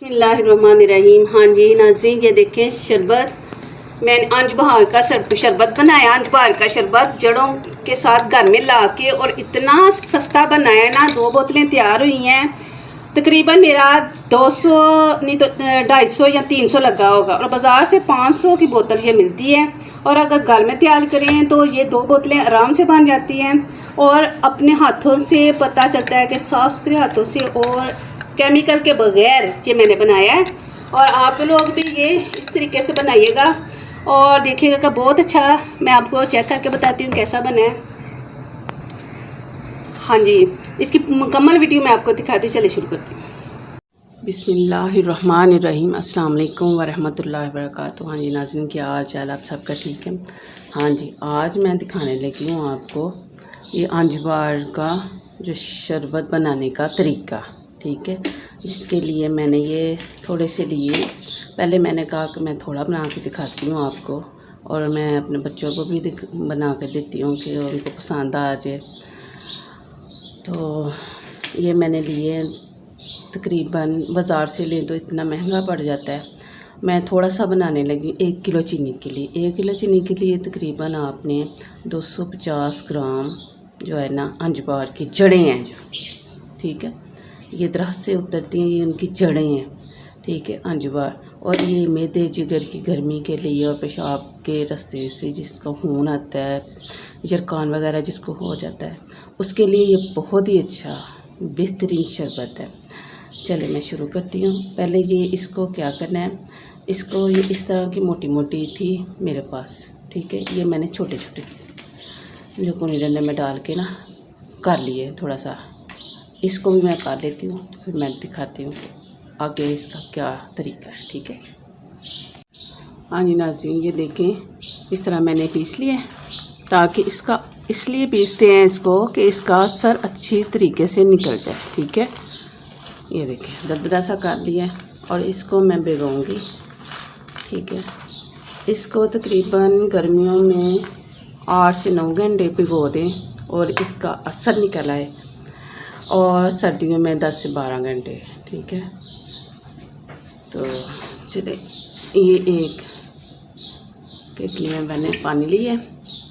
बिस्मिल्लाहिर्रहमानिर्रहीम। हाँ जी नाज़रीन, ये देखें शरबत मैंने अंज बहार का शरबत बनाया। अंज बहार का शरबत जड़ों के साथ घर में ला के, और इतना सस्ता बनाया ना। 2 बोतलें तैयार हुई हैं। तकरीबन मेरा 200 नहीं तो 250 या 300 लगा होगा, और बाज़ार से 500 की बोतल ये मिलती है। और अगर घर में तैयार करें तो ये 2 बोतलें आराम से बन जाती हैं। और अपने हाथों से पता चलता है कि साफ़ सुथरे हाथों से और केमिकल के बगैर ये मैंने बनाया है। और आप लोग भी ये इस तरीके से बनाइएगा और देखिएगा कि बहुत अच्छा। मैं आपको चेक करके बताती हूँ कैसा बना है। हाँ जी, इसकी मुकम्मल वीडियो मैं आपको दिखाती हूँ। चलिए शुरू करती हूँ। बिस्मिल्लाहिर्रहमानिर्रहीम। अस्सलाम वालेकुम वरहमतुल्लाहि वबरकातुहू। हाँ जी नाज़रीन, क्या हाल चाल आप सबका? ठीक है। हाँ जी, आज मैं दिखाने लगी हूँ आपको ये अंजबार का जो शरबत बनाने का तरीका। ठीक है, जिसके लिए मैंने ये थोड़े से लिए। पहले मैंने कहा कि मैं थोड़ा बना के दिखाती हूँ आपको, और मैं अपने बच्चों को भी बना के देती हूँ कि उनको पसंद आ जाए। तो ये मैंने लिए, तकरीबन बाज़ार से लें तो इतना महंगा पड़ जाता है। मैं थोड़ा सा बनाने लगी 1 किलो चीनी के लिए। 1 किलो चीनी के लिए तकरीबन आपने 250 ग्राम जो है ना अंजबार की जड़ें हैं जो, ठीक है, ये दरख्त से उतरती हैं, ये उनकी जड़ें हैं। ठीक है, अंजबार। और ये मैदे जिगर की गर्मी के लिए और पेशाब के रास्ते से जिसका खून आता है, यरकान वगैरह जिसको हो जाता है, उसके लिए ये बहुत ही अच्छा बेहतरीन शरबत है। चलिए मैं शुरू करती हूँ। पहले ये इसको क्या करना है, इसको ये इस तरह की मोटी मोटी थी मेरे पास। ठीक है, ये मैंने छोटे छोटे जो कोनी डंडे में डाल के ना कर लिए थोड़ा सा। इसको भी मैं काट लेती हूँ, फिर मैं दिखाती हूँ आगे इसका क्या तरीका है। ठीक है। हाँ जी नाज़रीन, ये देखें इस तरह मैंने पीस लिया, ताकि इसका इसलिए पीसते हैं इसको कि इसका असर अच्छी तरीके से निकल जाए। ठीक है, ये देखें दरदरा सा कर लिया, और इसको मैं भिगोऊंगी। ठीक है, इसको तकरीबन गर्मियों में 8 से 9 घंटे भिगो दें और इसका असर निकल आए, और सर्दियों में 10 से 12 घंटे। ठीक है, तो चले ये एक केतली में मैंने पानी लिया है,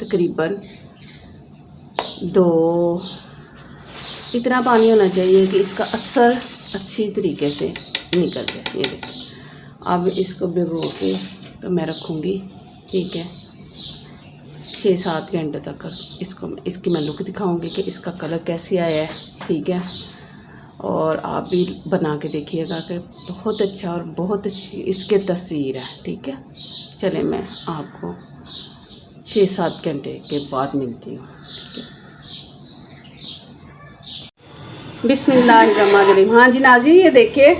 तकरीबन 2 इतना पानी होना चाहिए कि इसका असर अच्छी तरीके से निकल जाए। ये देखिए, अब इसको भिगो के तो मैं रखूँगी। ठीक है, 6-7 घंटे तक इसकी मैं लुक दिखाऊंगी कि इसका कलर कैसे आया है। ठीक है, और आप भी बना के देखिएगा कि बहुत अच्छा और बहुत अच्छी इसके तस्वीर है। ठीक है, चले मैं आपको 6-7 घंटे के बाद मिलती हूँ। ठीक है, बिस्मिल्लाहिर्रहमानिर्रहीम। हाँ जी नाज़रीन, ये देखिए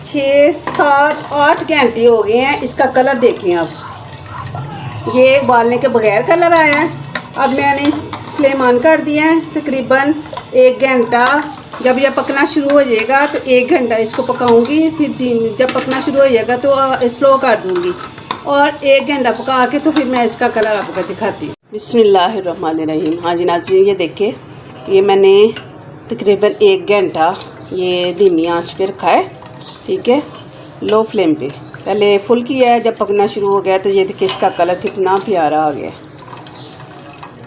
6-7-8 घंटे हो गए हैं। इसका कलर देखिए आप, ये उबालने के बगैर कलर आया है। अब मैंने फ्लेम ऑन कर दिया है। तकरीबन 1 घंटा, जब यह पकना शुरू हो जाएगा तो 1 घंटा इसको पकाऊंगी। फिर जब पकना शुरू हो जाएगा तो स्लो कर दूंगी, और 1 घंटा पका के तो फिर मैं इसका कलर आपको दिखाती हूँ। बिस्मिल्लाहिर्रहमानिर्रहीम। हाँ जी नाज़रीन, ये देखिए, ये मैंने तकरीबन 1 घंटा ये धीमी आंच पे रखा है। ठीक है, लो फ्लेम पे पहले फुल किया है। जब पकना शुरू हो गया तो ये देखिए इसका कलर कितना प्यारा आ गया।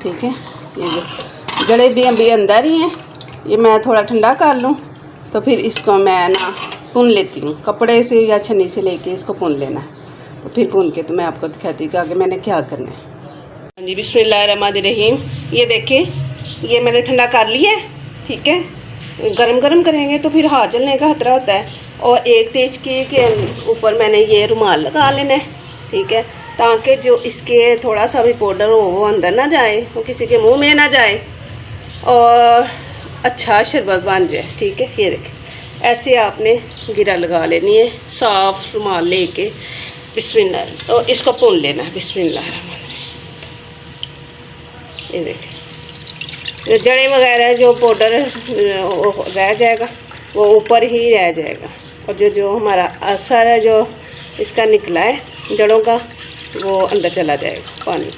ठीक है, ये जड़े भी अभी अंदर ही हैं। ये मैं थोड़ा ठंडा कर लूँ तो फिर इसको मैं ना भून लेती हूँ। कपड़े से या छन्नी से लेके इसको भून लेना है, तो फिर भून के तो मैं आपको दिखाती हूँ कि आगे मैंने क्या करना है। हाँ जी, बिस्मिल्लाहिर्रहमानिर्रहीम। ये देखिए, ये मैंने ठंडा कर लिया है। ठीक है, गरम गरम करेंगे तो फिर हाथ जलने का खतरा होता है। और एक तेज के ऊपर मैंने ये रुमाल लगा लेना है। ठीक है, ताकि जो इसके थोड़ा सा भी पाउडर हो वो अंदर ना जाए, वो किसी के मुंह में ना जाए, और अच्छा शरबत बन जाए। ठीक है, ये देखिए ऐसे आपने गिरा लगा लेनी है, साफ़ रुमाल लेके। बिस्मिल्लाह, और इसको भून लेना है। बिस्मिल्लाह, ये देखिए जड़ें वगैरह जो पाउडर रह जाएगा वो ऊपर ही रह जाएगा, और जो हमारा असर है जो इसका निकला है जड़ों का, वो अंदर चला जाएगा पानी।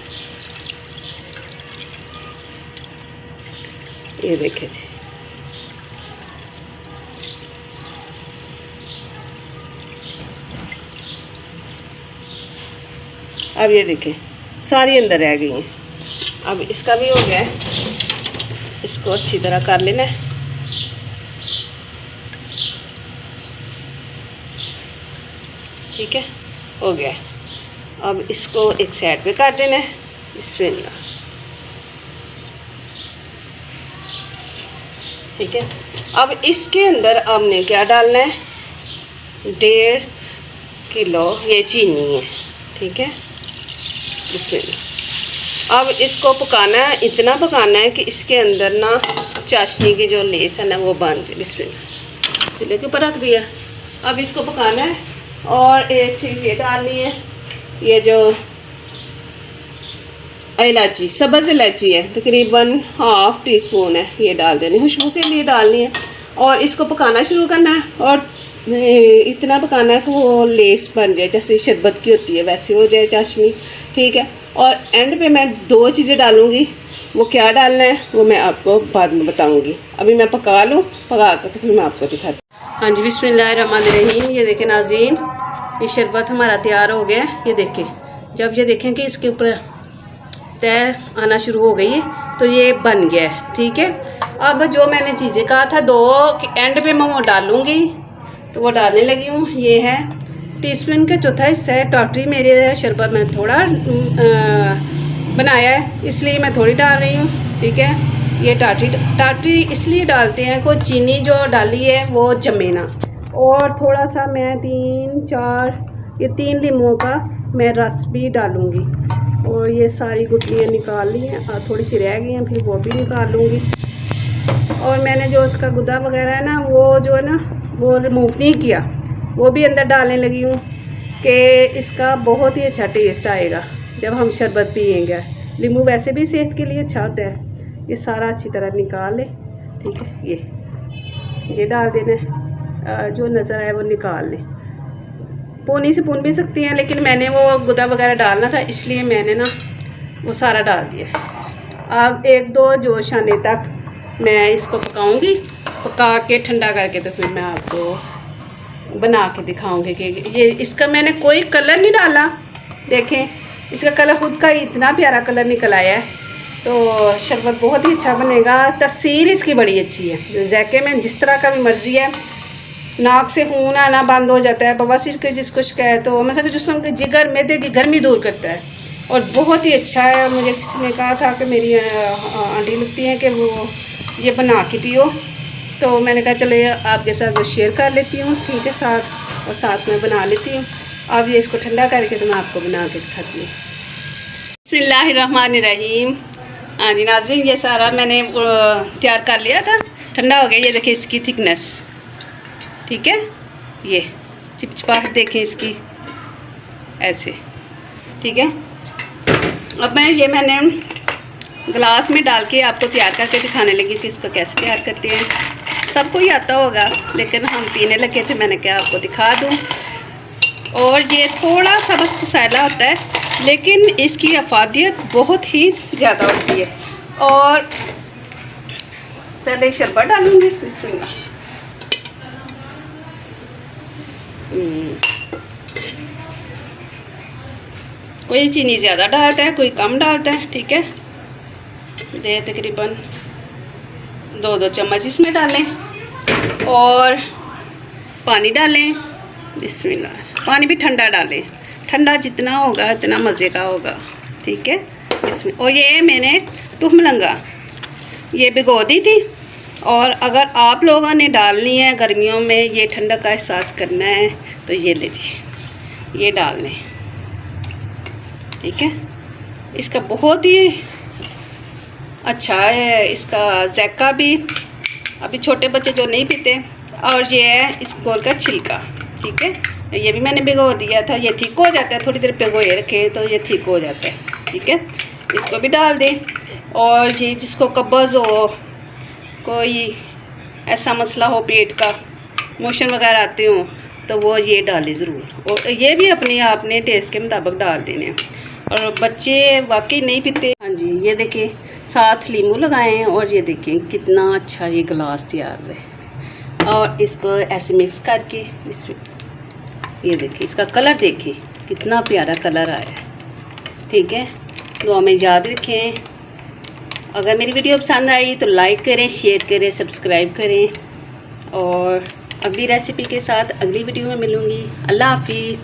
ये देखिए जी, अब ये देखें सारी अंदर रह गई हैं। अब इसका भी हो गया है, इसको अच्छी तरह कर लेना है। ठीक है, हो गया है। अब इसको एक साइड पे कर देना है। बिस्मिल्लाह। ठीक है, अब इसके अंदर हमने क्या डालना है, 1.5 किलो ये चीनी है। ठीक है, बिस्मिल्लाह। अब इसको पकाना है, इतना पकाना है कि इसके अंदर ना चाशनी की जो लेस है ना वो बन जाए। बिस्मिल्लाह। चूल्हे के ऊपर रख दिया। अब इसको पकाना है। और एक चीज़ ये डालनी है, ये जो इलायची, सब्ज़ इलायची है, तकरीबन 1/2 टीस्पून है, ये डाल देनी, खुशबू के लिए डालनी है। और इसको पकाना शुरू करना है और इतना पकाना है कि वो लेस बन जाए, जैसे शरबत की होती है वैसे हो जाए चाशनी। ठीक है, और एंड पे मैं 2 चीज़ें डालूँगी, वो क्या डालना है वो मैं आपको बाद में बताऊँगी। अभी मैं पका लूँ, पका कर तो फिर मैं आपको दिखाती हूँ। हाँ जी, बिस्मिल्लाहिर्रहमानिर्रहीम। ये देखें नाज़रीन, ये शरबत हमारा तैयार हो गया है। ये देखें, जब ये देखें कि इसके ऊपर तय आना शुरू हो गई है तो ये बन गया है। ठीक है, अब जो मैंने चीज़ें कहा था 2 एंड पे मैं वो डालूँगी, तो वो डालने लगी हूँ। ये है टीस्पून का चौथा हिस्सा है टाटरी। मेरे शरबत में थोड़ा बनाया है इसलिए मैं थोड़ी डाल रही हूँ। ठीक है, ये टाटरी इसलिए डालते हैं, कोई चीनी जो डाली है वो जमे ना। और थोड़ा सा मैं 3 लीमों का मैं रस भी डालूँगी। और ये सारी गुठलियाँ निकाल ली हैं और थोड़ी सी रह गई हैं, फिर वो भी निकाल लूँगी। और मैंने जो उसका गुदा वगैरह है ना वो जो है ना वो रिमूव नहीं किया, वो भी अंदर डालने लगी हूँ कि इसका बहुत ही अच्छा टेस्ट आएगा जब हम शरबत पिएंगे। नींबू वैसे भी सेहत के लिए अच्छा होता है। ये सारा अच्छी तरह निकाल ले। ठीक है, ये डाल देना है, जो नज़र आए वो निकाल लें। पोनी से भून भी सकती हैं, लेकिन मैंने वो गुदा वगैरह डालना था इसलिए मैंने ना वो सारा डाल दिया। अब 1-2 जोश आने तक मैं इसको पकाऊंगी, पका के ठंडा करके तो फिर मैं आपको बना के दिखाऊंगी कि ये इसका मैंने कोई कलर नहीं डाला। देखें, इसका कलर खुद का ही इतना प्यारा कलर निकल आया है। तो शरबत बहुत ही अच्छा बनेगा। तसीर इसकी बड़ी अच्छी है। ज़ायके में जिस तरह का भी मर्ज़ी है, नाक से खून आना बंद हो जाता है, बवासीर की जिसको शिकायत हो, मतलब जिस्म के जिगर मैदे की गर्मी दूर करता है और बहुत ही अच्छा है। मुझे किसी ने कहा था कि मेरी आंटी लगती हैं कि वो ये बना के पियो, तो मैंने कहा चलो आपके साथ वो शेयर कर लेती हूँ। ठीक है, साथ में बना लेती हूँ। अब ये इसको ठंडा करके तो मैं आपको बना के दिखाती हूँ। बिस्मिल्लाहिर्रहमानिर्रहीम। हाँ जी नाज़रीन, ये सारा मैंने तैयार कर लिया था, ठंडा हो गया। ये देखिए इसकी थिकनेस, ठीक है, ये चिपचिपाहट देखें इसकी, ऐसे। ठीक है, अब मैंने गिलास में डाल के आपको तैयार करके दिखाने लगी कि इसको कैसे तैयार करते हैं। सबको ही आता होगा, लेकिन हम पीने लगे थे, मैंने क्या आपको दिखा दूँ। और ये थोड़ा सा बस मसाला होता है, लेकिन इसकी अफादियत बहुत ही ज़्यादा होती है। और पहले शरबत डालूँगी। बिस्मिल्लाह। कोई चीनी ज़्यादा डालता है, कोई कम डालता है। ठीक है, दे तकरीबन 2-2 चम्मच इसमें डालें और पानी डालें। बिस्मिल्लाह। पानी भी ठंडा डालें, ठंडा जितना होगा इतना मज़े का होगा। ठीक है, इसमें और ये मैंने तुखमलंगा ये भिगो दी थी। और अगर आप लोगों ने डालनी है गर्मियों में, ये ठंडा का एहसास करना है, तो ये लीजिए, ये डाल लें। ठीक है, इसका बहुत ही अच्छा है, इसका ज़ायका भी। अभी छोटे बच्चे जो नहीं पीते। और ये है इस गोल का छिलका। ठीक है, ये भी मैंने भिगो दिया था, ये ठीक हो जाता है, थोड़ी देर भिगोए रखें तो ये ठीक हो जाता है। ठीक है, इसको भी डाल दें। और ये जिसको कब्ज़ हो, कोई ऐसा मसला हो पेट का, मोशन वगैरह आते हो, तो वो ये डालें ज़रूर। और ये भी अपने टेस्ट के मुताबिक डाल देने। और बच्चे वाकई नहीं पीते। हाँ जी, ये देखें, 7 नींबू लगाए हैं और ये देखें कितना अच्छा ये गिलास तैयार है। और इसको ऐसे मिक्स करके इसमें ये देखिए, इसका कलर देखिए कितना प्यारा कलर आया है। ठीक है, दुआ में याद रखें। अगर मेरी वीडियो पसंद आई तो लाइक करें, शेयर करें, सब्सक्राइब करें और अगली रेसिपी के साथ अगली वीडियो में मिलूँगी। अल्लाह हाफिज़।